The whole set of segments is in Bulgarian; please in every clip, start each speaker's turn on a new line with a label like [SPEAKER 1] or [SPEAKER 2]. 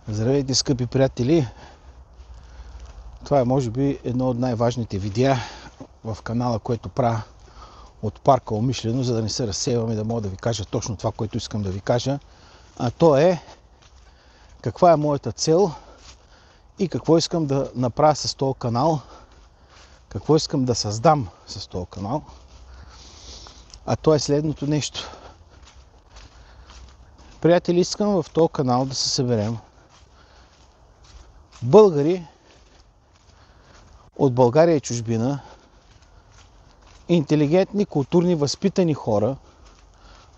[SPEAKER 1] Здравейте, скъпи приятели! Това е може би едно от най-важните видеа в канала, което правя от парка умишлено, за да не се разсейвам и да мога да ви кажа точно това, което искам да ви кажа. А то е каква е моята цел и какво искам да направя с този канал, какво искам да създам с този канал. А то е следното нещо. Приятели, искам в този канал да се съберем българи от България и чужбина, интелигентни, културни, възпитани хора,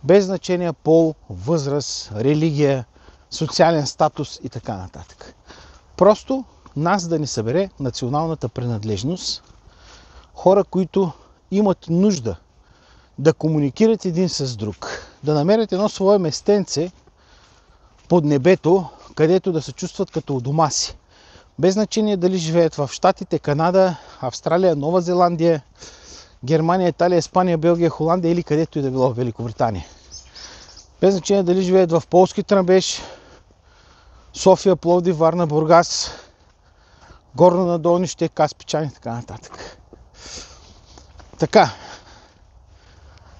[SPEAKER 1] без значение пол, възраст, религия, социален статус и така нататък. Просто нас да ни събере националната принадлежност, хора, които имат нужда да комуникират един с друг, да намерят едно свое местенце под небето, където да се чувстват като у дома си. Без значение дали живеят в Щатите, Канада, Австралия, Нова Зеландия, Германия, Италия, Испания, Белгия, Холандия или където и да било в Великобритания. Без значение дали живеят в Полски Тръмбеш, София, Пловдив, Варна, Бургас, Горно Надолнище, Каспичан и така нататък. Така,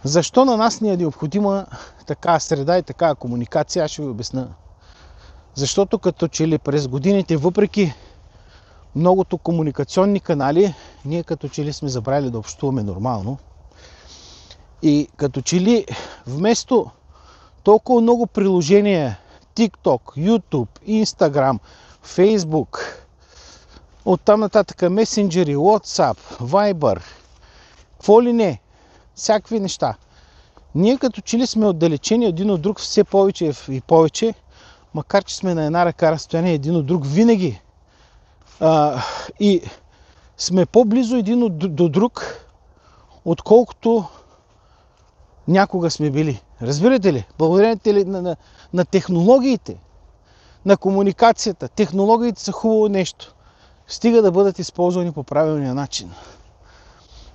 [SPEAKER 1] защо на нас ни е необходима такава среда и такава комуникация, аз ще ви обясня. Защото като че ли през годините, въпреки многото комуникационни канали, ние като че ли сме забравили да общуваме нормално. И като че ли вместо толкова много приложения, TikTok, YouTube, Instagram, Facebook, оттам нататък месенджери, WhatsApp, Viber, какво ли не, всякакви неща. Ние като че ли сме отдалечени един от друг все повече и повече, макар че сме на една ръка разстояние един от друг винаги. И сме по-близо един до друг, отколкото някога сме били. Разбирате ли? Благодарение ли на технологиите, на комуникацията. Технологиите са хубаво нещо. Стига да бъдат използвани по правилния начин.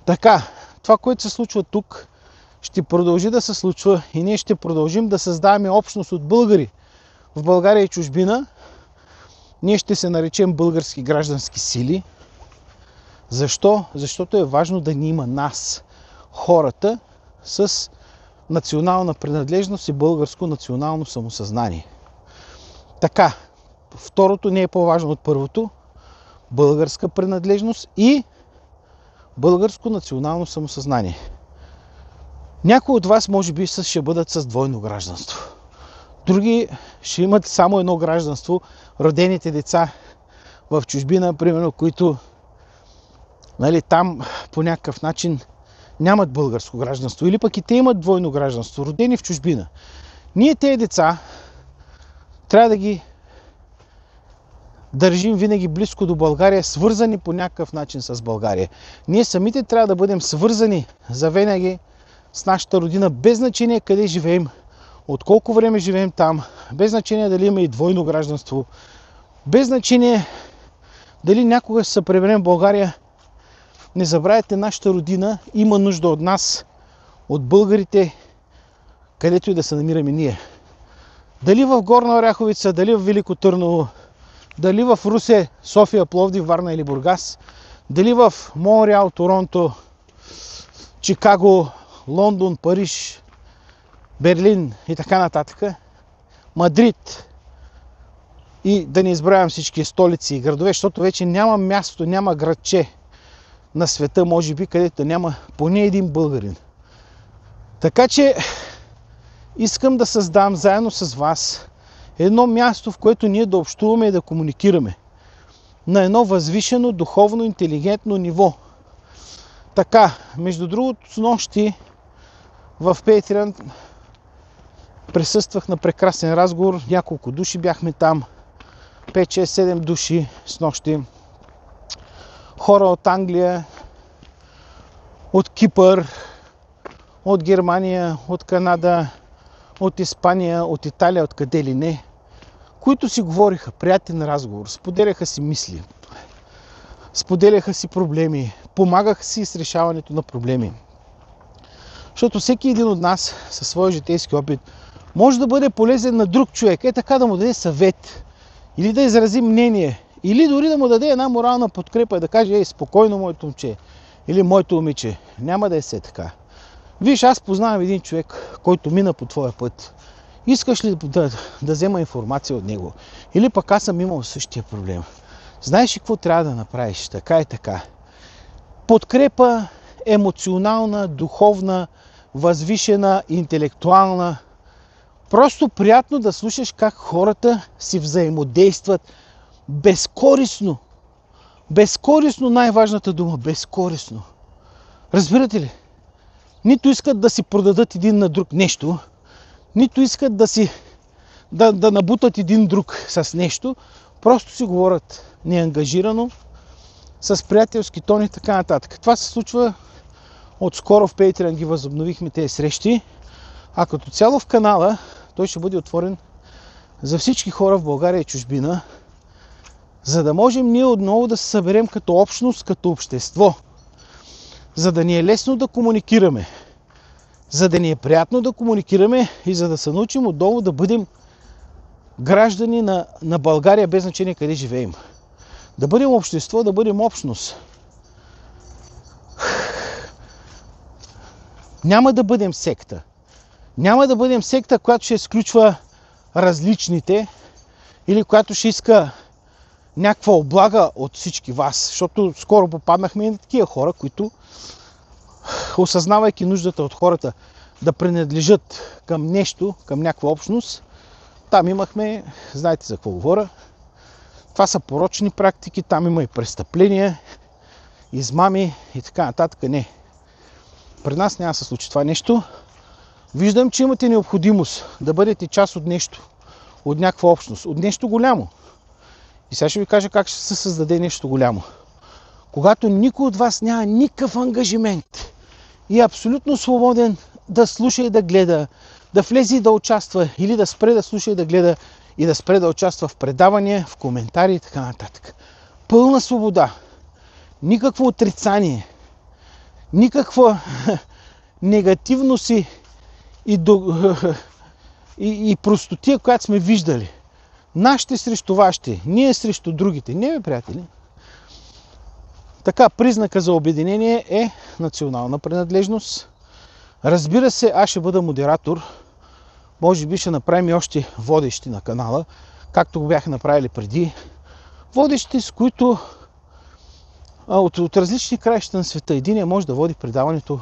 [SPEAKER 1] Така, това, което се случва тук, ще продължи да се случва и ние ще продължим да създаваме общност от българи в България и чужбина. Ние ще се наречем български граждански сили. Защо? Защото е важно да ни има нас, хората с национална принадлежност и българско национално самосъзнание. Така, второто не е по-важно от първото. Българска принадлежност и българско национално самосъзнание. Някои от вас може би ще бъдат с двойно гражданство. Други ще имат само едно гражданство, родените деца в чужбина, примерно, които там по някакъв начин нямат българско гражданство. Или пък и те имат двойно гражданство, родени в чужбина. Ние тези деца трябва да ги държим винаги близко до България, свързани по някакъв начин с България. Ние самите трябва да бъдем свързани завинаги с нашата родина, без значение къде живеем, от колко време живеем там, без значение дали има и двойно гражданство, без значение дали някога ще се преберем в България. Не забравяйте, нашата родина има нужда от нас, от българите, където и да се намираме ние. Дали в Горна Оряховица, дали в Велико Търново, дали в Русе, София, Пловдив, Варна или Бургас, дали в Монреал, Торонто, Чикаго, Лондон, Париж, Берлин и така нататък, Мадрид и да не избравям всички столици и градове, защото вече няма място, няма градче на света, може би, където няма поне един българин. Така че искам да създам заедно с вас едно място, в което ние да общуваме и да комуникираме на едно възвишено, духовно, интелигентно ниво. Така, между другото, с нощи в Patreon присъствах на прекрасен разговор. Няколко души бяхме там. 5, 6, 7 души с нощи. Хора от Англия, от Кипър, от Германия, от Канада, от Испания, от Италия, от къде ли не, които си говориха приятен разговор, споделяха си мисли, споделяха си проблеми, помагаха си с решаването на проблеми. Защото всеки един от нас със своя житейски опит може да бъде полезен на друг човек. Така да му даде съвет или да изрази мнение, или дори да му даде една морална подкрепа и да каже: ей, спокойно, моето момче, или моето момиче, няма да е все така. Виж, аз познавам един човек, който мина по твоя път. Искаш ли да взема информация от него? Или пък аз съм имал същия проблем. Знаеш ли какво трябва да направиш? Така и така. Подкрепа емоционална, духовна, възвишена, интелектуална. Просто приятно да слушаш как хората си взаимодействат безкористно. Безкористно, най-важната дума. Безкористно. Разбирате ли? Нито искат да си продадат един на друг нещо, нито искат да набутат един друг с нещо. Просто си говорят неангажирано, с приятелски тон и така нататък. Това се случва отскоро. В Patreon ги възобновихме тези срещи, а като цяло в канала той ще бъде отворен за всички хора в България и чужбина, за да можем ние отново да се съберем като общност, като общество, за да ни е лесно да комуникираме, за да ни е приятно да комуникираме и за да се научим отново да бъдем граждани на България, без значение къде живеем. Да бъдем общество, да бъдем общност. Няма да бъдем секта. Няма да бъдем секта, която ще изключва различните или която ще иска някаква облага от всички вас. Защото скоро попаднахме и на такива хора, които, осъзнавайки нуждата от хората да принадлежат към нещо, към някаква общност, там имахме, знаете за какво говоря, това са порочни практики, там има и престъпления, измами и така нататък. Не. При нас няма да се случи това нещо. Виждам, че имате необходимост да бъдете част от нещо, от някаква общност, от нещо голямо. И сега ще ви кажа как ще се създаде нещо голямо. Когато никой от вас няма никакъв ангажимент и е абсолютно свободен да слуша и да гледа, да влезе и да участва, или да спре да слуша и да гледа и да спре да участва в предавания, в коментари и така нататък. Пълна свобода. Никакво отрицание. Никаква негативност и простотия, която сме виждали. Нашите срещу вашите, ние срещу другите. Не, бе, приятели. Така, признака за обединение е национална принадлежност. Разбира се, аз ще бъда модератор. Може би ще направим и още водещи на канала, както го бяха направили преди. Водещи, с които от различни краища на света. Единия може да води предаването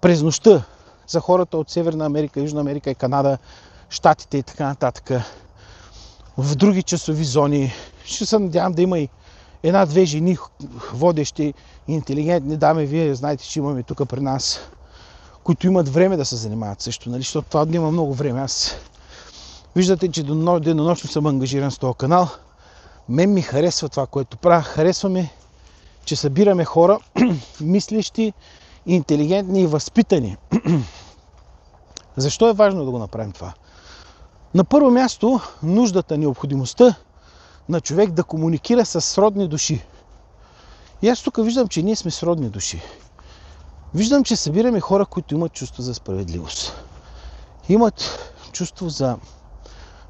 [SPEAKER 1] през нощта за хората от Северна Америка, Южна Америка и Канада, Щатите и така нататък. В други часови зони. Ще се надявам да има и една-две жени водещи, интелигентни дами. Вие знаете, че имаме тук при нас, които имат време да се занимават също, нали? Защото това няма много време. Аз виждате, че денонощно съм ангажиран с този канал. Мен ми харесва това, което правя. Харесваме, че събираме хора, мислещи, интелигентни и възпитани. Защо е важно да го направим това? На първо място, нуждата, необходимостта на човек да комуникира с сродни души. И аз тук виждам, че ние сме сродни души. Виждам, че събираме хора, които имат чувство за справедливост. Имат чувство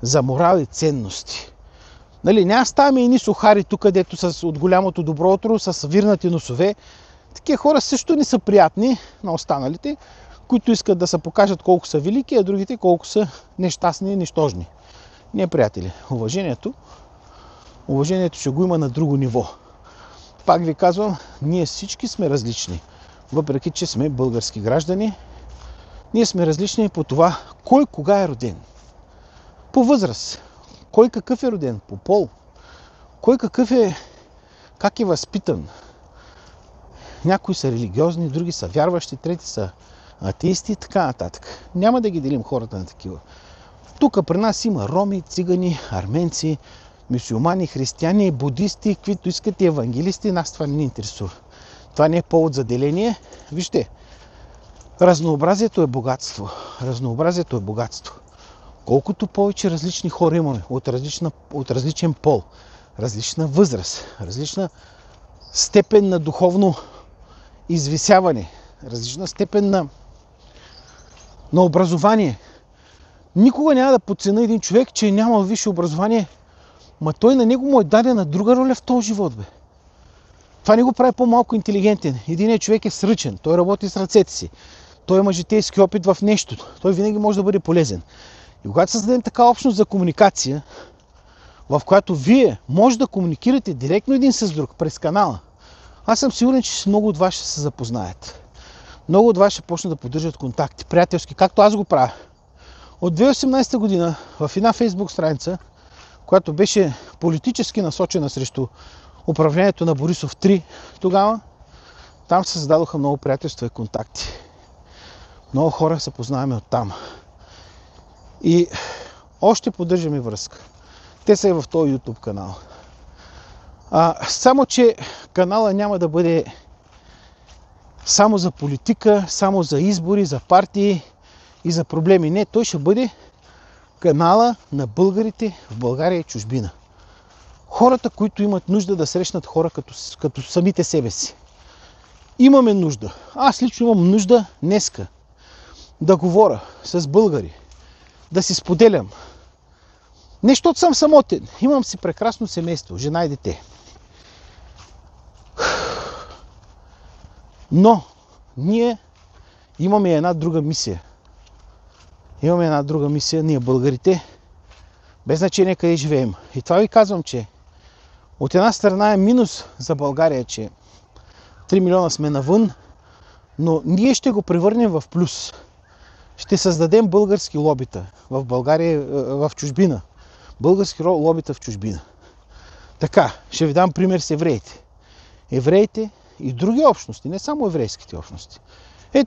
[SPEAKER 1] за морал и ценности. Нали, няма ставаме едни сухари тук, където от голямото добро утро, с вирнати носове. Такива хора също не са приятни на останалите, които искат да се покажат колко са велики, а другите колко са нещастни и нищожни. Не, приятели, уважението ще го има на друго ниво. Пак ви казвам, ние всички сме различни. Въпреки че сме български граждани, ние сме различни по това кой кога е роден. По възраст. Кой какъв е роден? По пол. Кой как е възпитан. Някои са религиозни, други са вярващи, трети са атеисти и така нататък. Няма да ги делим хората на такива. Тук при нас има роми, цигани, арменци, мюсюлмани, християни, будисти, каквито искате, евангелисти. Нас това не ни интересува. Това не е повод за деление. Вижте, разнообразието е богатство. Разнообразието е богатство. Колкото повече различни хора имаме, от различен пол, различна възраст, различна степен на духовно извисяване, различна степен на образование. Никога няма да подценя един човек, че няма висше образование, Ма той на него му е дадена друга роля в този живот, бе. Това не го прави по-малко интелигентен. Единият човек е сръчен, той работи с ръцете си. Той има житейски опит в нещото. Той винаги може да бъде полезен. И когато създадем така общност за комуникация, в която вие може да комуникирате директно един с друг през канала, аз съм сигурен, че много от вас ще се запознаят. Много от вас ще почнат да поддържат контакти, приятелски, както аз го правя. От 2018 година в една фейсбук страница, която беше политически насочена срещу управлението на Борисов 3 тогава, там се създадоха много приятелства и контакти. Много хора се познаваме оттам. И още поддържаме връзка. Те са и в този YouTube канал. Само, че канала няма да бъде само за политика, само за избори, за партии и за проблеми. Не, той ще бъде канала на българите в България и чужбина. Хората, които имат нужда да срещнат хора като самите себе си. Имаме нужда. Аз лично имам нужда днеска да говоря с българи, да си споделям. Не защото съм самотен. Имам си прекрасно семейство, жена и дете. Но ние имаме една друга мисия. Имаме една друга мисия, ние българите, без значение къде живеем. И това ви казвам, че от една страна е минус за България, че 3 милиона сме навън, но ние ще го превърнем в плюс. Ще създадем български лобита в България, в чужбина. Български лобита в чужбина. Така, ще ви дам пример с евреите. Евреите и други общности, не само еврейските общности.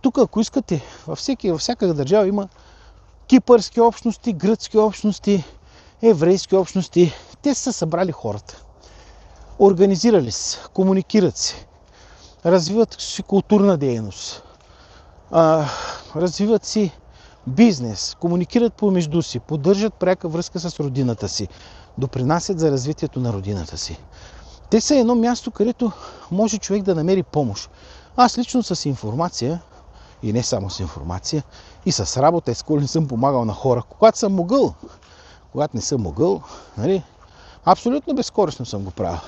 [SPEAKER 1] Тук, ако искате, във всяка държава има кипърски общности, гръцки общности, еврейски общности. Те са събрали хората. Организирали се, комуникират се, развиват си културна дейност, развиват си бизнес, комуникират помежду си, поддържат пряка връзка с родината си, допринасят за развитието на родината си. Те са едно място, където може човек да намери помощ. Аз лично с информация, и не само с информация, и с работа, и с коли не съм помагал на хора, когато съм могъл. Когато не съм могъл, нали, абсолютно безкористно съм го правил.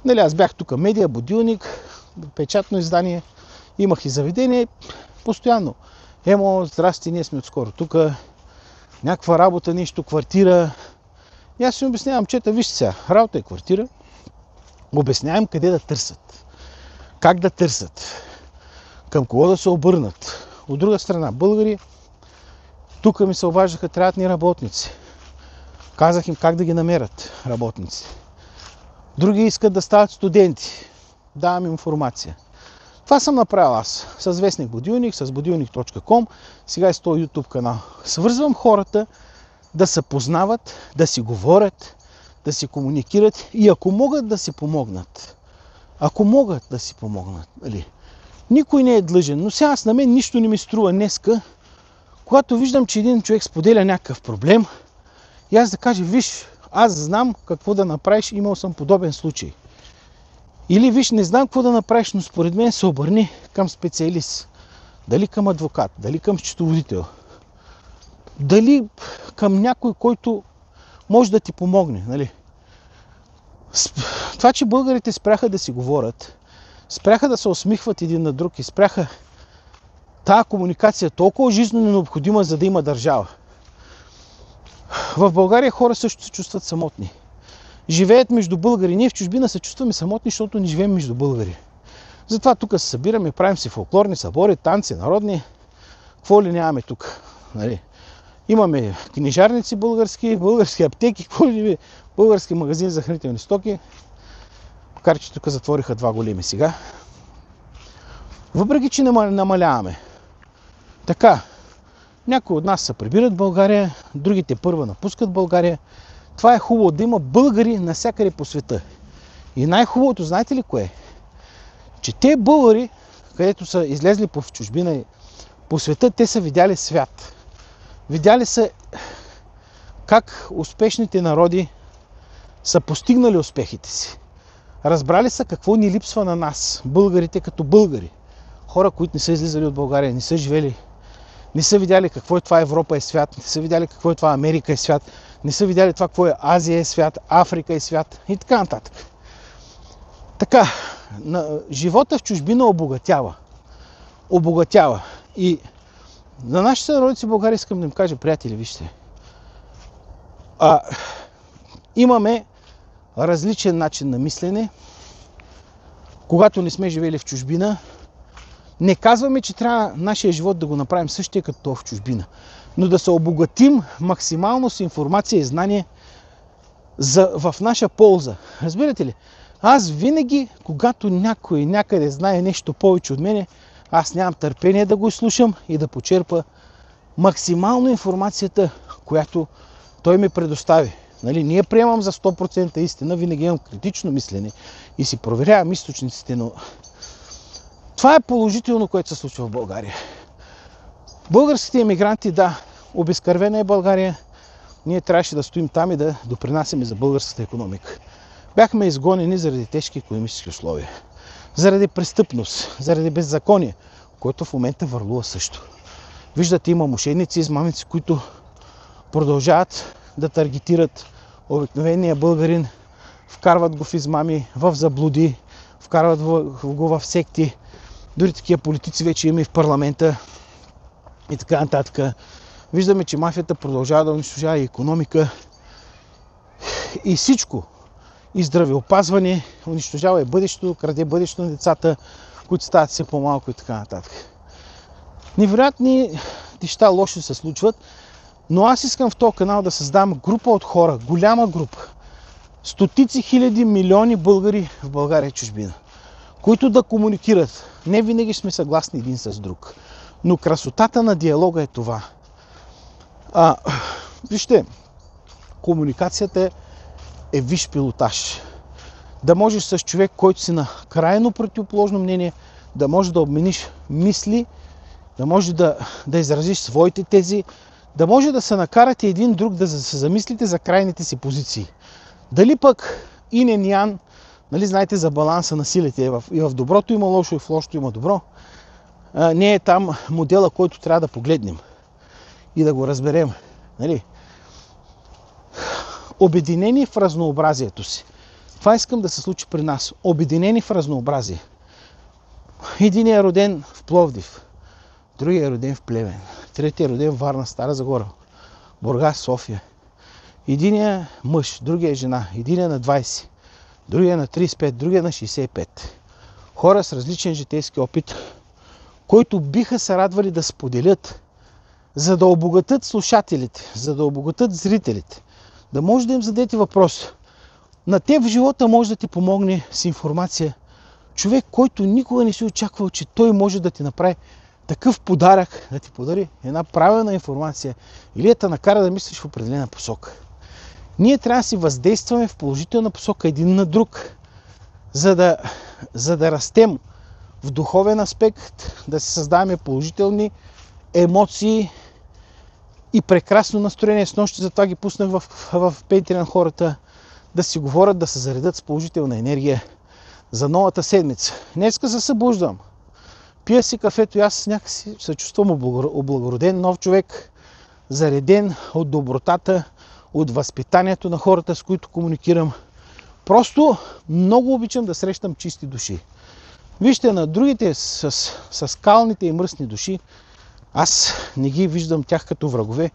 [SPEAKER 1] Нали, аз бях тук медия, будилник, печатно издание, имах и заведение, постоянно. Емо, здрасти, ние сме отскоро тук, някаква работа, нещо, квартира. И аз си обяснявам, чета, вижте сега, работа е квартира, обяснявам къде да търсят, как да търсят, към кого да се обърнат. От друга страна, българи, тук ми се обаждаха, трябват ни работници. Казах им как да ги намерят работници. Други искат да стават студенти. Давам информация. Това съм направил аз с вестник Будилник, с budilnik.com, сега и с този YouTube канал. Свързвам хората да се познават, да си говорят, да си комуникират и ако могат да си помогнат. Ако могат да си помогнат. Нали? Никой не е длъжен, но сега на мен нищо не ми струва днеска, когато виждам, че един човек споделя някакъв проблем и аз да кажа, виж, аз знам какво да направиш, имал съм подобен случай. Или виж, не знам какво да направиш, но според мен се обърни към специалист. Дали към адвокат, дали към счетоводител, дали към някой, който може да ти помогне. Нали? Това, че българите спряха да си говорят, спряха да се усмихват един на друг и спряха тази комуникация толкова жизненно необходима, за да има държава. В България хора също се чувстват самотни. Живеят между българи. Ние в чужбина се чувстваме самотни, защото не живеем между българи. Затова тук се събираме, правим си фолклорни събори, танци, народни. Какво ли нямаме тук? Нали? Имаме книжарници български аптеки, какво ли български магазини за хранителни стоки. Макар че тук затвориха 2 големи сега. Въпреки че намаляваме. Така, някои от нас се прибират в България, другите първа напускат България. Това е хубаво да има българи навсякъде по света. И най-хубавото, знаете ли кое е? Че те българи, където са излезли в чужбина и по света, те са видяли свят. Видяли са как успешните народи са постигнали успехите си. Разбрали са какво ни липсва на нас, българите като българи. Хора, които не са излизали от България, не са живели, не са видяли какво е това Европа и свят, не са видяли какво е това Америка и свят, Не са видяли това, какво е Азия е свят, Африка е свят и така нататък. Така, живота в чужбина обогатява. Обогатява. И на нашите сънародници в България искам да им кажа, приятели, вижте, имаме различен начин на мислене, когато не сме живели в чужбина. Не казваме, че трябва нашия живот да го направим същия като в чужбина, но да се обогатим максимално с информация и знание в наша полза. Разбирате ли? Аз винаги, когато някой някъде знае нещо повече от мене, аз нямам търпение да го изслушам и да почерпа максимално информацията, която той ми предостави. Нали, ние приемам за 100% истина, винаги имам критично мислене и си проверявам източниците, но това е положително, което се случва в България. Българските емигранти, да, обезкървена е България, ние трябваше да стоим там и да допринасяме за българската икономика. Бяхме изгонени заради тежки икономически условия, заради престъпност, заради беззаконие, което в момента върлува също. Виждате, има мошенници и измамници, които продължават да таргетират обикновения българин, вкарват го в измами, в заблуди, вкарват го в секти, дори такива политици вече има и в парламента и така нататък. Виждаме, че мафията продължава да унищожава и икономика и всичко. И здравеопазване, унищожава и бъдещето, краде бъдещето на децата, които стават все по-малко и така нататък. Невероятни неща лоши се случват, но аз искам в този канал да създам група от хора, голяма група, стотици хиляди, милиони българи в България и чужбина, които да комуникират. Не винаги сме съгласни един с друг, но красотата на диалога е това. Вижте, комуникацията е висш пилотаж. Да можеш с човек, който си на крайно противоположно мнение, да можеш да обмениш мисли, да можеш да изразиш своите тези, да може да се накарате един друг да се замислите за крайните си позиции. Дали пък инен ян, нали знаете за баланса на силите, и в доброто има лошо, и в лошото има добро, не е там модела, който трябва да погледнем и да го разберем. Нали? Обединени в разнообразието си. Това искам да се случи при нас. Обединени в разнообразие. Единият е роден в Пловдив, другият е роден в Плевен, третият е роден в Варна, Стара Загора, Бургас, София. Единият е мъж, другият е жена, единият е на 20, другият е на 35, другият е на 65. Хора с различен житейски опит, които биха се радвали да споделят, за да обогатят слушателите, за да обогатят зрителите. Да може да им зададете въпрос. На теб в живота може да ти помогне с информация човек, който никога не си очаквал, че той може да ти направи такъв подарък, да ти подари една правилна информация или да те накара да мислиш в определена посока. Ние трябва да си въздействаме в положителна посока един на друг, за да растем в духовен аспект, да си създаваме положителни емоции и прекрасно настроение. С нощи затова ги пуснах в Patreon хората да си говорят, да се заредят с положителна енергия за новата седмица. Днеска се събуждам. Пия си кафето и аз някакси се чувствам облагороден, нов човек, зареден от добротата, от възпитанието на хората, с които комуникирам. Просто много обичам да срещам чисти души. Вижте, на другите с скалните и мръсни души, аз не ги виждам тях като врагове.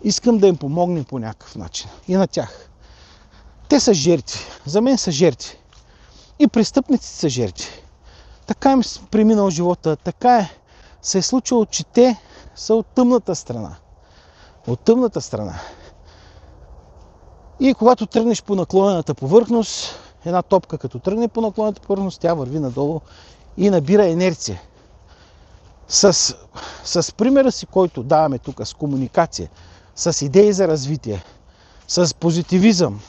[SPEAKER 1] Искам да им помогнем по някакъв начин. И на тях. Те са жертви. За мен са жертви. И престъпниците са жертви. Така им преминал живота. Така се е случило, че те са от тъмната страна. От тъмната страна. И когато тръгнеш по наклонената повърхност, една топка като тръгне по наклонената повърхност, тя върви надолу и набира инерция. С примера си, който даваме тук, с комуникация, с идеи за развитие, с позитивизъм,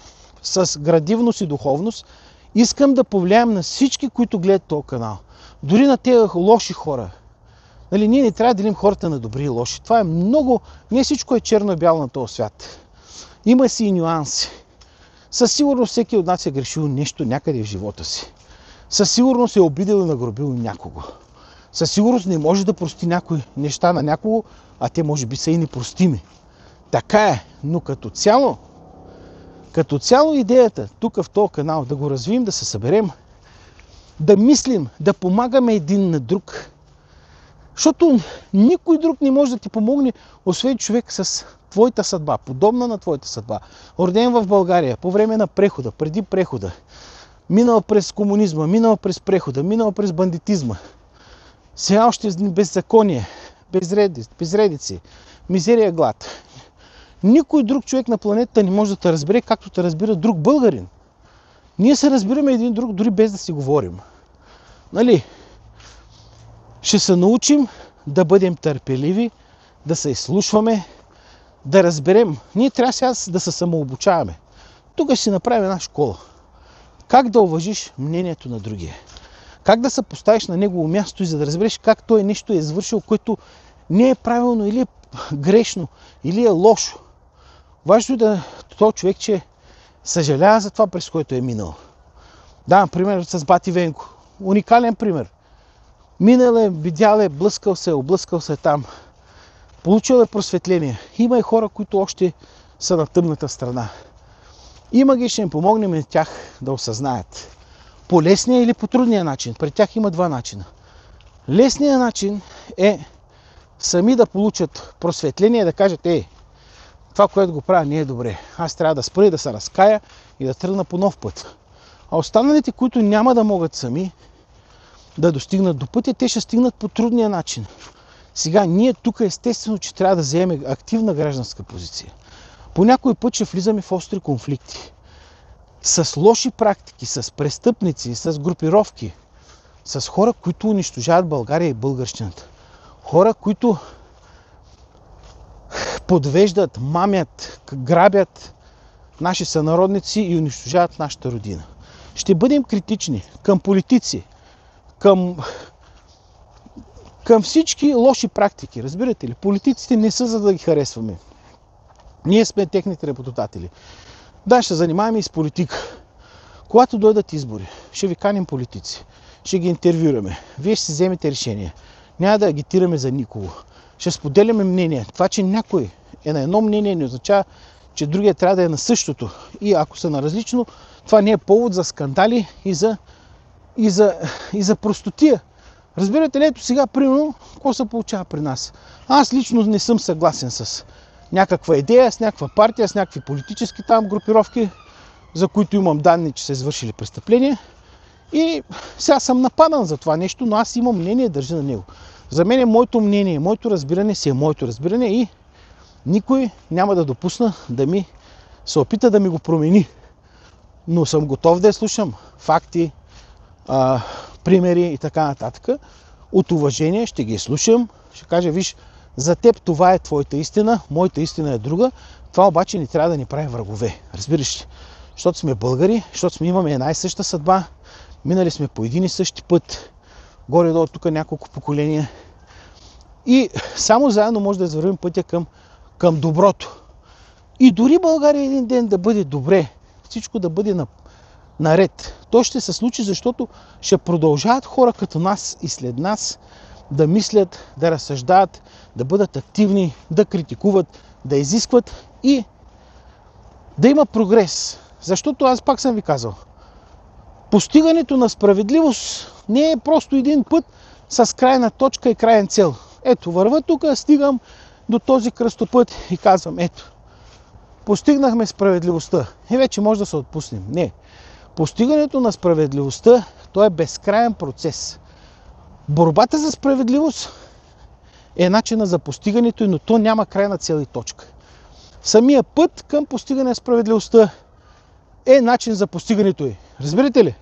[SPEAKER 1] с градивност и духовност, искам да повлияем на всички, които гледат този канал. Дори на тези лоши хора. Нали, ние не трябва да делим хората на добри и лоши. Това е много... Не всичко е черно и бяло на този свят. Има си и нюанси. Със сигурност всеки от нас е грешил нещо някъде в живота си. Със сигурност е обидел и нагробил някого. Със сигурност не може да прости някои неща на някого, а те може би са и непростими. Така е, но като цяло Като цяло идеята тук в този канал да го развием, да се съберем, да мислим, да помагаме един на друг. Защото никой друг не може да ти помогне, освен човек с твоята съдба, подобна на твоята съдба. Роден в България, по време на прехода, преди прехода, минал през комунизма, минал през прехода, минал през бандитизма. Сега още беззаконие, безредици, мизерия, глад. Никой друг човек на планетата не може да те разбере, както те разбира друг българин. Ние се разбираме един друг, дори без да си говорим. Нали? Ще се научим да бъдем търпеливи, да се изслушваме, да разберем. Ние трябва сега да се самообучаваме. Тук ще си направим една школа. Как да уважиш мнението на другия. Как да се поставиш на негово място и за да разбереш как той нещо е извършил, което не е правилно или е грешно, или е лошо. Важно е да този човек, че съжалява за това, през което е минал. Да, например, с бати Венко. Уникален пример. Минал е, видял е, облъскал се там. Получил е просветление. Има и хора, които още са на тъмната страна. Има ги, ще им помогнем на тях да осъзнаят. По лесния или по трудния начин. При тях има два начина. Лесният начин е сами да получат просветление, да кажат, това, което го правя, не е добре. Аз трябва да спра, да се разкая и да тръгна по нов път. А останалите, които няма да могат сами да достигнат до пътя, те ще стигнат по трудния начин. Сега, ние тук естествено, че трябва да вземем активна гражданска позиция. По някой път ще влизаме в остри конфликти. С лоши практики, с престъпници, с групировки, с хора, които унищожават България и българщината. Хора, които подвеждат, мамят, грабят наши сънародници и унищожават нашата родина. Ще бъдем критични към политици, към всички лоши практики. Разбирате ли? Политиците не са за да ги харесваме. Ние сме техните работодатели. Да, ще занимаваме и с политика. Когато дойдат избори, ще ви каним политици. Ще ги интервюраме. Вие ще си вземете решение. Няма да агитираме за никого. Ще споделяме мнение. Това, че някой е на едно мнение, не означава, че другия трябва да е на същото. И ако са на различно, това не е повод за скандали и за простотия. Разбирате ли, ето сега, примерно, какво се получава при нас? Аз лично не съм съгласен с някаква идея, с някаква партия, с някакви политически там групировки, за които имам данни, че са извършили престъпления. И сега съм нападан за това нещо, но аз имам мнение и държа на него. За мен е моето мнение, моето разбиране си е моето разбиране и никой няма да допусна да ми се опита да ми го промени. Но съм готов да я слушам. Факти, примери и така нататък. От уважение ще ги слушам. Ще кажа, виж, за теб това е твоята истина, моята истина е друга. Това обаче не трябва да ни прави врагове. Разбираш ли? Защото сме българи, защото имаме една и съща съдба. Минали сме по един и същи път. Горе-долу тук няколко поколения. И само заедно може да извървим пътя към доброто. И дори България един ден да бъде добре, всичко да бъде наред. То ще се случи, защото ще продължават хора като нас и след нас да мислят, да разсъждават, да бъдат активни, да критикуват, да изискват и да има прогрес. Защото аз пак съм ви казал, постигането на справедливост не е просто един път с крайна точка и крайен цел. Ето, вървя тук, стигам до този кръстопът и казвам, ето, постигнахме справедливостта и вече може да се отпуснем. Не. Постигането на справедливостта, то е безкрайен процес. Борбата за справедливост е начина за постигането, но то няма крайна цел и точка. Самия път към постигане на справедливостта е начин за постигането й. Разбирате ли?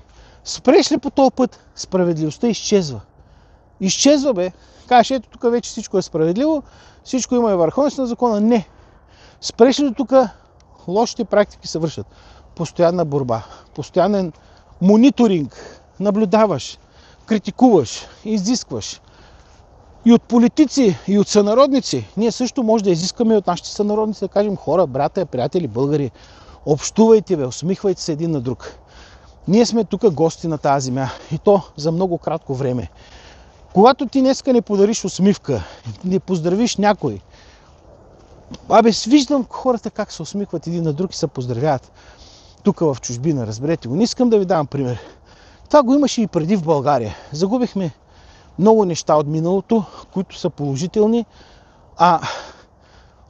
[SPEAKER 1] Спреш ли по този път, справедливостта изчезва. Изчезва, бе. Кажеш, ето тук вече всичко е справедливо, всичко има и върховенство на закона. Не. Спреш ли до тук, лошите практики се вършат. Постоянна борба, постоянен мониторинг, наблюдаваш, критикуваш, изискваш. И от политици, и от сънародници. Ние също може да изискаме от нашите сънародници да кажем, хора, брата, приятели, българи, общувайте, бе, усмихвайте се един на друг. Ние сме тук гости на тази земя и то за много кратко време. Когато ти днеска не подариш усмивка, не поздравиш някой, виждам хората как се усмихват един на друг и се поздравяват. тук в чужбина, разберете го. Не искам да ви давам пример. Това го имаше и преди в България. Загубихме много неща от миналото, които са положителни, а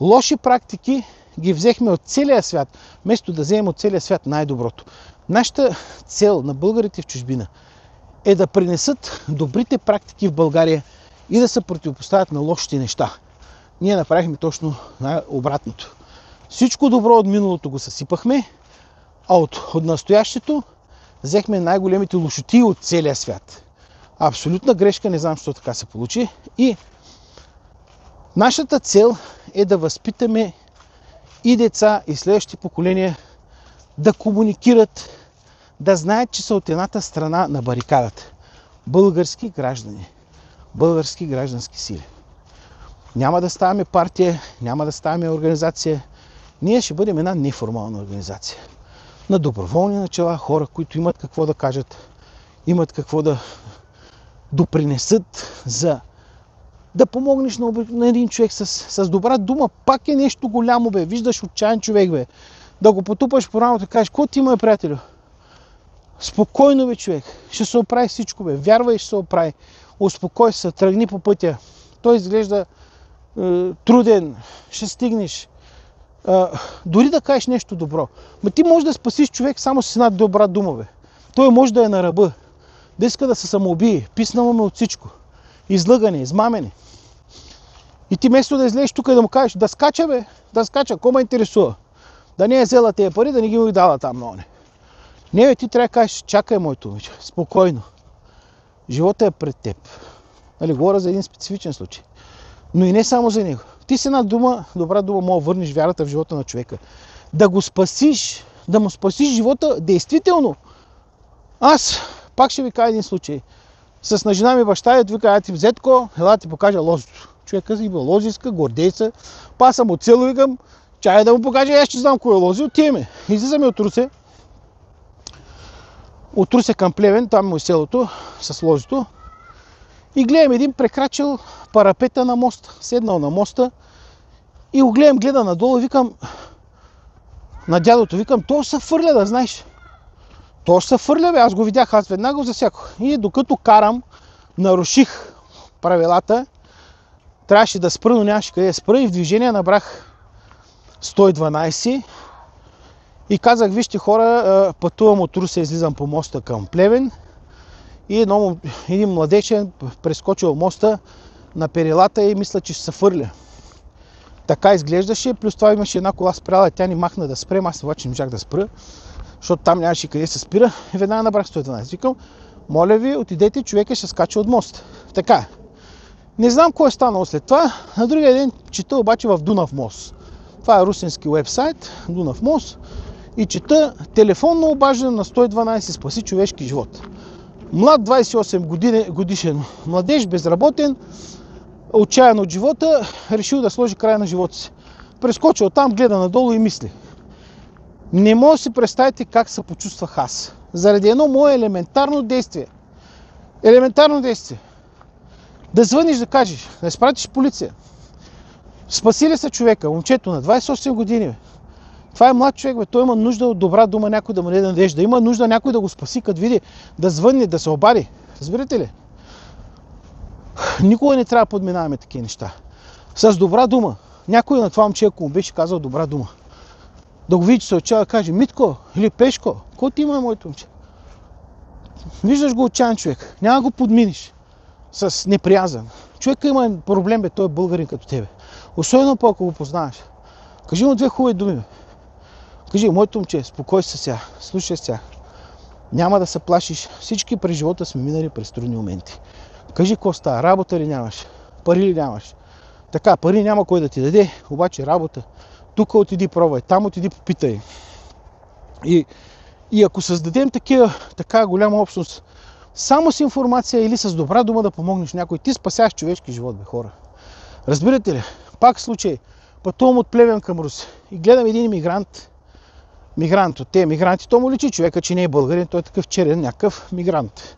[SPEAKER 1] лоши практики ги взехме от целия свят, вместо да вземем от целия свят най-доброто. Нашата цел на българите в чужбина е да принесат добрите практики в България и да се противопоставят на лошите неща. Ние направихме точно обратното. Всичко добро от миналото го съсипахме, а от настоящето взехме най-големите лошоти от целия свят. Абсолютна грешка, не знам защо така се получи. И нашата цел е да възпитаме и деца, и следващите поколения да комуникират, да знаят, че са от едната страна на барикадата. Български граждани, български граждански сили. Няма да ставаме партия, няма да ставаме организация. Ние ще бъдем една неформална организация. На доброволни начала, хора, които имат какво да кажат, имат какво да допринесат за да помогнеш на един човек с добра дума. Пак е нещо голямо, бе. Виждаш отчаян човек, бе. Да го потупаш по рамото и кажеш: какво ти има, бе, приятелю? Спокойно, бе, човек. Ще се оправи всичко, бе. Вярвай, ще се оправи. Успокой се, тръгни по пътя. Той изглежда труден. Ще стигнеш. Дори да кажеш нещо добро. Ма ти можеш да спасиш човек само с една добра дума, бе. Той може да е на ръба. Да иска да се самоубие. Писнало ме от всичко. Излъгане, измамене. И ти вместо да излезеш тук и да му кажеш: да скача, бе, да скача, кой ме интересува? Да не е взела тези пари, да не ги му дала там на оне. Не, бе, ти трябва да кажеш: чакай, моето момиче, спокойно. Живота е пред теб. Нали, говоря за един специфичен случай. Но и не само за него. Ти с една дума, добра дума, мога да върнеш вярата в живота на човека. Да го спасиш, да му спасиш живота действително. Аз пак ще ви кажа един случай. На жена ми баща и вика: ти взетко, ела да ти покажа лозото. Човека си бил лозиска, гордейца. Па съм от село, викам: чай да му покажа, аз ще знам кой е лози, отиваме. Излизаме от Русе. От Русе към Плевен, там му е селото с лозито. И гледам един прекрачил парапета на моста. Седнал на моста и го гледам, гледа надолу и викам на дядото, викам: то се фърля, да знаеш. То ще се фърля, бе. Аз го видях, аз веднага го засякох. И докато карам, наруших правилата. Трябваше да спра, но нямаше къде да спра. И в движение набрах 112 и казах: вижте, хора, пътувам от Русе, излизам по моста към Плевен. И един младечен прескочил моста на перилата и мисля, че ще се фърля. Така изглеждаше, плюс това имаше една кола спряла, тя ни махна да спрем, аз обаче не можах да спра, защото там нямаше къде се спира. И веднага набрах 112. Викам: моля ви, отидете, човека ще скача от мост. Така. Не знам кой е станало след това. На другия ден чета обаче в Дунав мост. Това е русински уебсайт, Дунав мост. И чета: телефонно обаждане на 112 спаси човешки живот. Млад 28 годишен младеж, безработен, отчаян от живота, решил да сложи край на живота си. Прескочил там, гледа надолу и мисли. Не може да си представите как се почувствах аз. Заради едно мое елементарно действие. Елементарно действие. Да звъниш, да кажеш, да изпратиш полиция. Спаси ли се човека, момчето на 28 години, бе? Това е млад човек, бе. Той има нужда от добра дума, някой да му даде надежда. Има нужда някой да го спаси, като види, да звънне, да се обади. Разбирате ли? Никога не трябва да подминаваме такива неща. С добра дума. Някой на това момче, ако му беше казал добра дума, да го види, че се отчава, да каже: Митко или Пешко, какво ти има, моето момче? Виждаш го отчаян човек, няма го подминиш с неприязан. Човека има проблем, бе, той е българин като тебе. Особено ако го познаваш. Кажи му две хубави думи, бе. Кажи: моето момче, спокой се сега, слушай сега. Няма да се плашиш. Всички през живота сме минали през трудни моменти. Кажи какво става, работа ли нямаш, пари ли нямаш. Така, пари няма кой да ти даде, обаче работа. Тук отиди пробвай, там отиди попитай. И ако създадем така голяма общност, само с информация или с добра дума да помогнеш някой, ти спасяваш човешки живот, бе, хора. Разбирате ли? Пак случай. Пътувам от Плевен към Русе и гледам един мигрант от тези мигранти. То му личи човека, че не е българин, той е такъв черен, някакъв мигрант.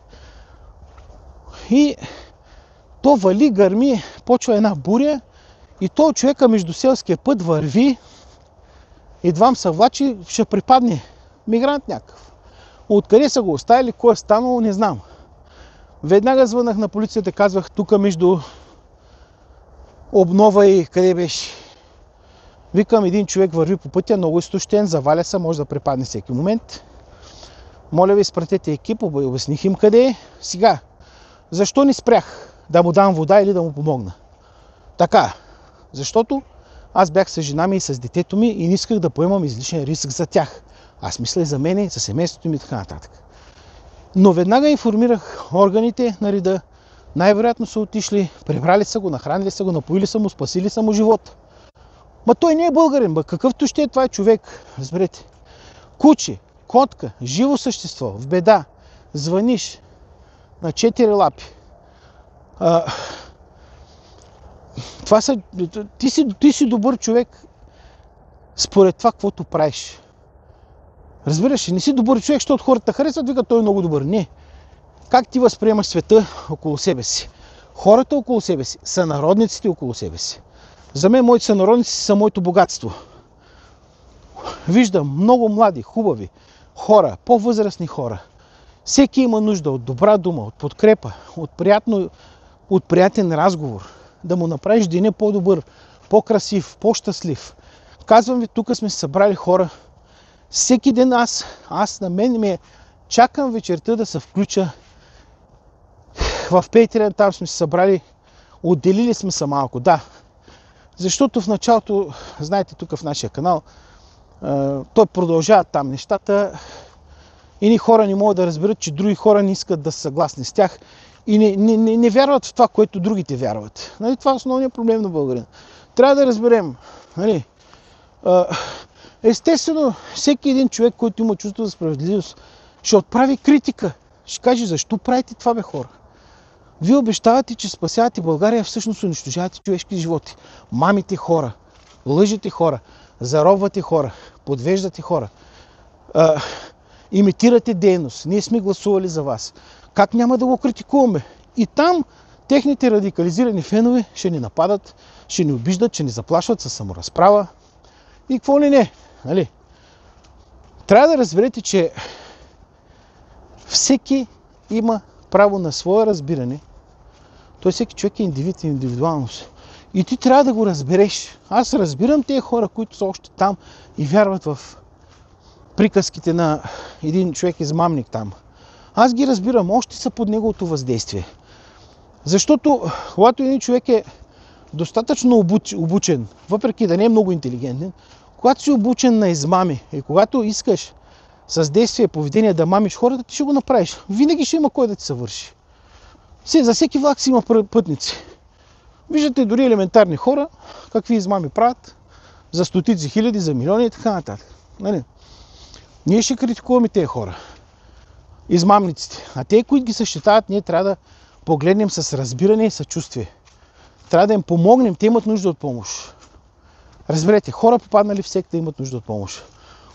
[SPEAKER 1] И то вали, гърми, почва една буря и то човека между селския път върви, едвам се влачи, ще припадне. Мигрант някакъв. Откъде са го оставили, кой е станало, не знам. Веднага звънах на полицията, казвах тук между Обнова и къде беше. Викам, един човек върви по пътя, много изтощен, заваля се, може да препадне всеки момент. Моля ви, изпратете екип, обясних им къде е. Сега, защо не спрях да му дам вода или да му помогна? Така, защото аз бях с жена ми и с детето ми и не исках да поемам излишен риск за тях. Аз мисля и за мене, и за семейството ми и така нататък. Но веднага информирах органите на реда. Най-вероятно са отишли, прибрали са го, нахранили са го, напоили са му, спасили са му живота. Ма той не е българин, какъвто ще е това човек, разберете. Куче, котка, живо същество, в беда, звъниш на 4 лапи. Това са, ти си добър човек според това, каквото правиш. Разбираш, не си добър човек, защото хората харесват, викат, той е много добър. Не. Как ти възприемаш света около себе си? Хората около себе си, сънародниците около себе си. За мен моите сънародници са моето богатство. Виждам много млади, хубави хора, по-възрастни хора. Всеки има нужда от добра дума, от подкрепа, от приятен разговор. Да му направиш деня по-добър, по-красив, по-щастлив. Казвам ви, тук сме се събрали хора. Всеки ден аз на мен чакам вечерта да се включа в Patreon, там сме се събрали, отделили сме се малко, да. Защото в началото, знаете, тук в нашия канал, той продължава там нещата. Едни хора не могат да разберат, че други хора не искат да са съгласни с тях и не вярват в това, което другите вярват. Нали? Това е основният проблем на българина. Трябва да разберем. Нали? Естествено, всеки един човек, който има чувство за справедливост, ще отправи критика. Ще каже, защо правите това, бе, хора? Вие обещавате, че спасявате България, всъщност унищожавате човешки животи. Мамите хора, лъжете хора, заробвате хора, подвеждате хора, имитирате дейност. Ние сме гласували за вас. Как няма да го критикуваме? И там техните радикализирани фенове ще ни нападат, ще ни обиждат, ще ни заплашват със саморазправа. И какво ли не? Нали? Трябва да разберете, че всеки има право на свое разбиране. Той всеки човек е индивид и индивидуалност. И ти трябва да го разбереш. Аз разбирам тези хора, които са още там и вярват в приказките на един човек измамник там. Аз ги разбирам, още са под неговото въздействие. Защото когато един човек е достатъчно обучен, въпреки да не е много интелигентен, когато си обучен на измами и когато искаш с действие и поведение да мамиш хората, ти ще го направиш. Винаги ще има кой да ти съвърши. За всеки влак си има пътници. Виждате дори елементарни хора, какви измами правят, за стотици хиляди, за милиони и така нататък. Нали? Ние ще критикуваме тези хора, измамниците. А те, които ги защитават, ние трябва да погледнем с разбиране и съчувствие. Трябва да им помогнем, те имат нужда от помощ. Разберете, хора попаднали в секта имат нужда от помощ.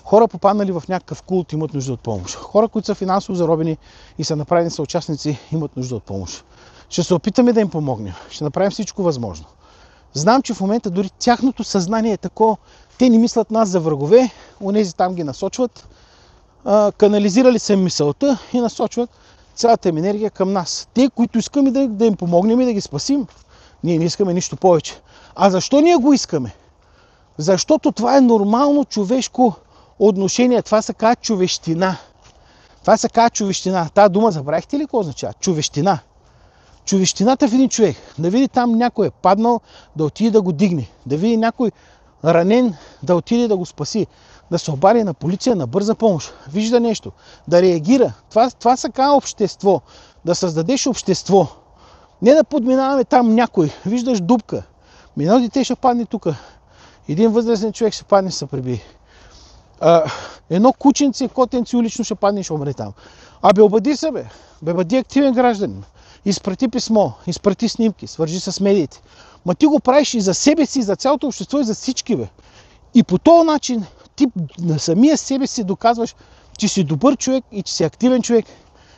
[SPEAKER 1] Хора попаднали в някакъв култ имат нужда от помощ. Хора, които са финансово заробени и са направени съучастници, имат нужда от помощ. Ще се опитаме да им помогнем. Ще направим всичко възможно. Знам, че в момента дори тяхното съзнание е такова. Те не мислят нас за врагове, онези там ги насочват, канализирали се мисълта и насочват цялата им енергия към нас. Те, които искаме да им помогнем и да ги спасим, ние не искаме нищо повече. А защо ние го искаме? Защото това е нормално човешко отношение. Това се казва човещина. Това се казва човещина. Тая дума забравихте ли какво означава? Човещина. Човещината в един човек. Да види там някой е паднал, да отиде да го дигне. Да види някой ранен, да отиде да го спаси. Да се обади на полиция, на бърза помощ. Вижда нещо. Да реагира. Това се казва общество. Да създадеш общество. Не да подминаваме там някой. Виждаш дупка. Едно дете ще падне тук. Един възрастен човек ще падне и се прибие. Едно кученце, котенце улично ще падне и ще умре там. Абе, обади се, бе. Бъди активен гражданин. Изпрати писмо, изпрати снимки, свържи с медиите. Ма ти го правиш и за себе си, и за цялото общество, и за всички, бе. И по този начин ти на самия себе си доказваш, че си добър човек и че си активен човек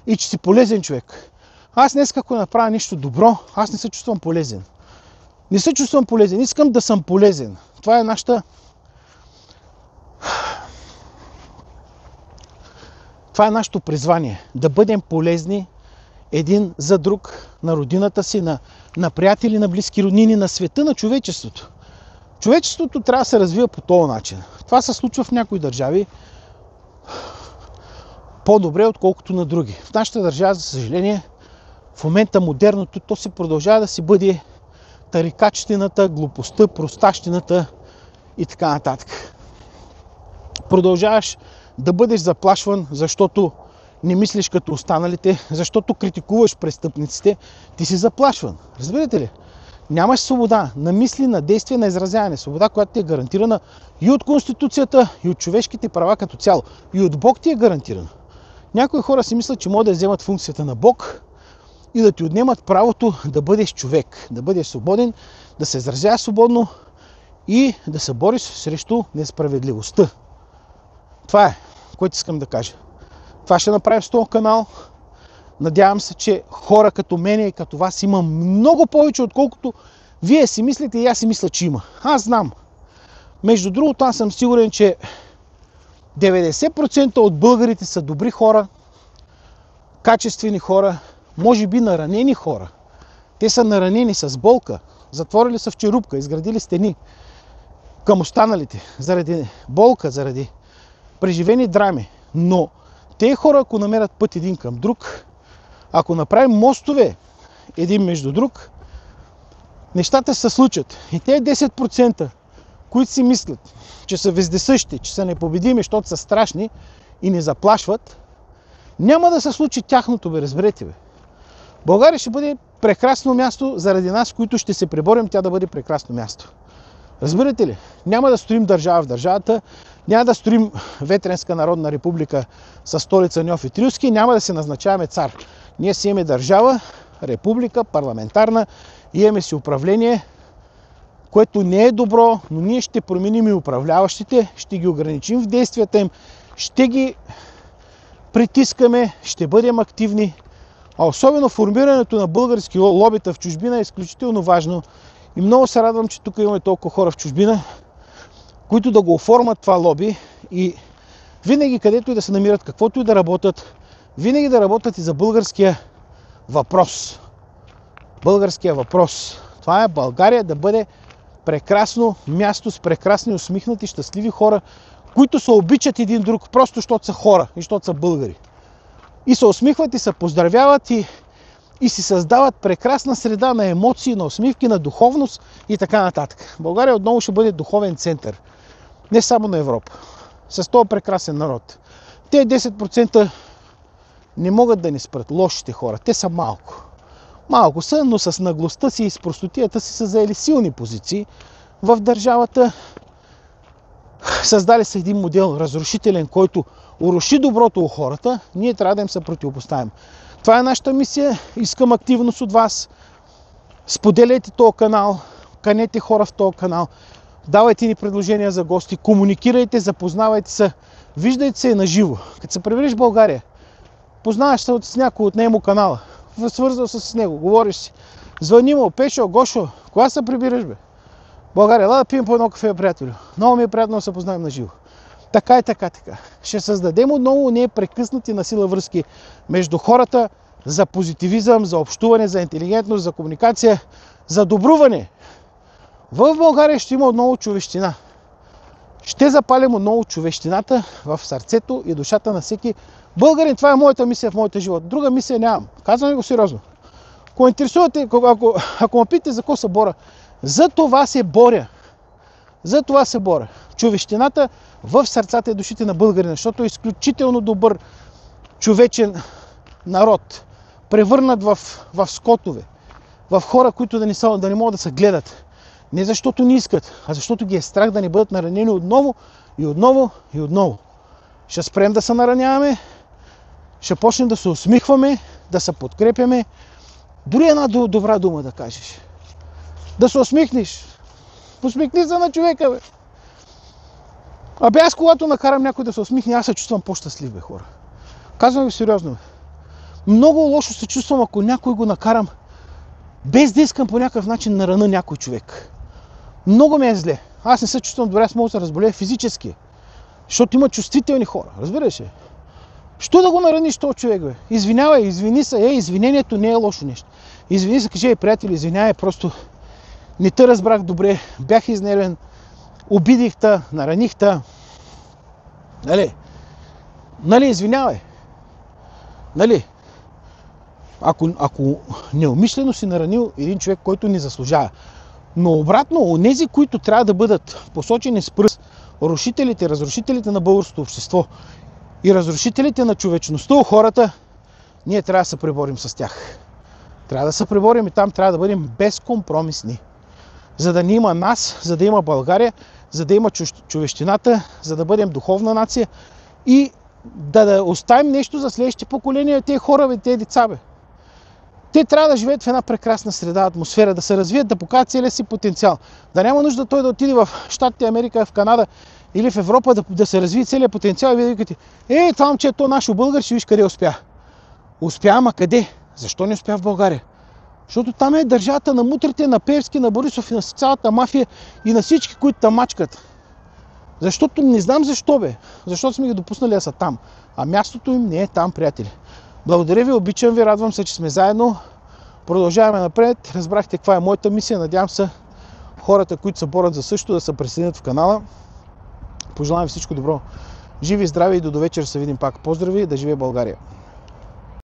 [SPEAKER 1] и че си полезен човек. Аз днес, ако направя нещо добро, аз не се чувствам полезен. Не се чувствам полезен, искам да съм полезен. Това е нашата Това е нашето призвание. Да бъдем полезни един за друг, на родината си, на приятели, на близки роднини, на света, на човечеството. Човечеството трябва да се развива по този начин. Това се случва в някои държави по-добре, отколкото на други. В нашата държава, за съжаление, в момента модерното, то се продължава да си бъде тарикачщината, глупостта, простащината и така нататък. Продължаваш да бъдеш заплашван, защото не мислиш като останалите, защото критикуваш престъпниците, ти си заплашван. Разбирате ли? Нямаш свобода на мисли, на действие, на изразяване. Свобода, която ти е гарантирана и от Конституцията, и от човешките права като цяло. И от Бог ти е гарантирана. Някои хора си мислят, че могат да вземат функцията на Бог и да ти отнемат правото да бъдеш човек, да бъдеш свободен, да се изразяваш свободно и да се бориш срещу несправедливостта. Това е, което искам да кажа. Това ще направим с този канал. Надявам се, че хора като мене и като вас има много повече, отколкото вие си мислите и аз си мисля, че има. Аз знам. Между другото, аз съм сигурен, че 90% от българите са добри хора, качествени хора, може би наранени хора. Те са наранени с болка, затворили са в черупка, изградили стени към останалите, заради болка, заради преживени драми. Но те хора, ако намерят път един към друг, ако направим мостове един между друг, нещата се случат. И те 10%, които си мислят, че са вездесъщи, че са непобедими, защото са страшни и не заплашват, няма да се случи тяхното, бе, разберете, бе. България ще бъде прекрасно място заради нас, които ще се преборим тя да бъде прекрасно място. Разбирате ли? Няма да строим държава в държавата, няма да строим Ветренска народна република със столица Неофит Рилски, няма да се назначаваме цар. Ние си имаме държава, република, парламентарна, имаме си управление, което не е добро, но ние ще променим и управляващите, ще ги ограничим в действията им, ще ги притискаме, ще бъдем активни, а особено формирането на български лобита в чужбина е изключително важно и много се радвам, че тук имаме толкова хора в чужбина, които да го оформят това лоби и винаги където и да се намират, каквото и да работят, винаги да работят и за българския въпрос. Българския въпрос. Това е България да бъде прекрасно място с прекрасни, усмихнати, щастливи хора, които се обичат един друг, просто защото са хора и защото са българи. И се усмихват и се поздравяват и си създават прекрасна среда на емоции, на усмивки, на духовност и така нататък. България отново ще бъде духовен център. Не само на Европа. С този прекрасен народ. Те 10% не могат да ни спрат лошите хора. Те са малко. Малко са, но с наглостта си и с простотията си са заели силни позиции в държавата. Създали са един модел разрушителен, който уруши доброто у хората. Ние трябва да им се противопоставим. Това е нашата мисия. Искам активност от вас. Споделяйте този канал. Канете хора в този канал. Давайте ни предложения за гости. Комуникирайте, запознавайте се. Виждайте се наживо. Като се прибереш в България, познаваш се с някой от него канала. Свързал се с него, говориш си. Звъни му, Пешо, Гошо, кога се прибираш, бе? България, ела да пием по едно кафе, приятелю. Много ми е приятно да се познаем на живо. Така и така. Ще създадем отново непрекъснати на сила връзки между хората за позитивизъм, за общуване, за интелигентност, за комуникация, за добруване. В България ще има отново човещина. Ще запалим отново човещината в сърцето и душата на всеки българин. Това е моята мисия в моята живот. Друга мисия нямам. Казвам го сериозно. Ако интересувате, ако ме питате за какво се боря, за това се боря. За това се боря. Човещината в сърцата и душите на българина, защото е изключително добър човечен народ. Превърнат в скотове. В хора, които да не могат да се гледат. Не защото не искат, а защото ги е страх да не бъдат наранени отново и отново и отново. Ще спрем да се нараняваме, ще почнем да се усмихваме, да се подкрепяме. Дори една добра дума да кажеш. Да се усмихнеш. Усмихни се на човека, бе. Абе аз когато накарам някой да се усмихне, аз се чувствам по-щастлив, бе, хора. Казвам ви сериозно, бе. Много лошо се чувствам, ако някой го накарам, без да искам по някакъв начин нарана някой човек. Много ме е зле. Аз не се чувствам добре, аз мога да се разболея физически. Защото има чувствителни хора, разбираш ли? Що да го нараниш този човек, бе? Извинявай, извини се. Извинението не е лошо нещо. Извини се, кажи, приятели, извинявай, просто не те разбрах добре, бях изнервен, обидих те, нараних те. Нали, извинявай. Нали? Ако неумишлено си наранил един човек, който не заслужава. Но обратно, онези, които трябва да бъдат посочени с пръст, рушителите, разрушителите на българското общество и разрушителите на човечността у хората, ние трябва да се преборим с тях. Трябва да се преборим и там трябва да бъдем безкомпромисни. За да не има нас, за да има България, за да има човещината, за да бъдем духовна нация и да оставим нещо за следващите поколения, тези хора, бе, тези деца, бе. Те трябва да живеят в една прекрасна среда, атмосфера, да се развият, да покажат целия си потенциал. Да няма нужда той да отиде в Щатите, Америка, в Канада или в Европа да се развие целият потенциал и вие да викате, това момче, то нашо българ, ще виж къде успя. Успя, ама къде? Защо не успя в България? Защото там е държавата на мутрите, на Пеевски, на Борисов и на цялата мафия и на всички, които там мачкат. Защото не знам защо, бе. Защото сме ги допуснали да са там. А мястото им не е там, приятели. Благодаря ви, обичам ви, радвам се, че сме заедно. Продължаваме напред. Разбрахте каква е моята мисия. Надявам се хората, които се борят за също, да се присъединят в канала. Пожелавам ви всичко добро. Живи и здрави и до вечер се видим пак. Поздрави, да живее България!